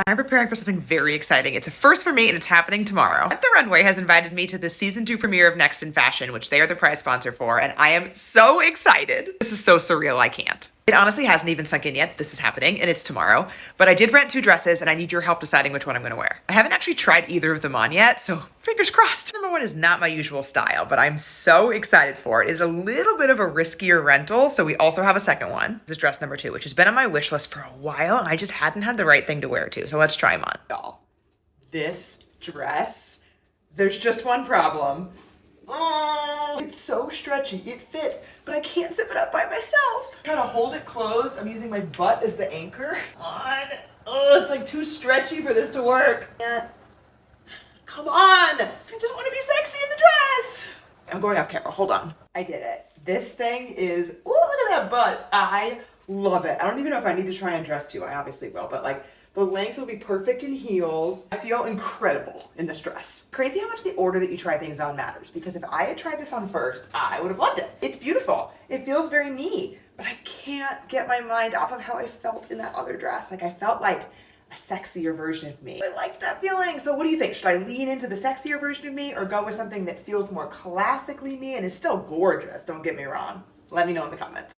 I'm preparing for something very exciting. It's a first for me and it's happening tomorrow. The Runway has invited me to the season 2 premiere of Next in Fashion, which they are the prize sponsor for, and I am so excited. This is so surreal, I can't. It honestly hasn't even sunk in yet. This is happening and it's tomorrow, but I did rent 2 dresses and I need your help deciding which one I'm gonna wear. I haven't actually tried either of them on yet, so fingers crossed. Number 1 is not my usual style, but I'm so excited for it. It's a little bit of a riskier rental, so we also have a second one. This is dress number 2, which has been on my wish list for a while, and I just hadn't had the right thing to wear to, so let's try them on. Y'all, this dress, there's just one problem. Oh, it's so stretchy, it fits, but I can't zip it up by myself. I'm trying to hold it closed. I'm using my butt as the anchor. Come on. Oh, it's like too stretchy for this to work. Come on. I just want to be sexy in the dress. I'm going off camera, hold on. I did it. This thing is, oh, look at that butt. I love it. I don't even know if I need to try and dress too. I obviously will, but like, the length will be perfect in heels. I feel incredible in this dress. Crazy how much the order that you try things on matters, because if I had tried this on first, I would have loved it. It's beautiful. It feels very me, but I can't get my mind off of how I felt in that other dress. Like I felt like a sexier version of me. I liked that feeling. So what do you think? Should I lean into the sexier version of me or go with something that feels more classically me and is still gorgeous? Don't get me wrong. Let me know in the comments.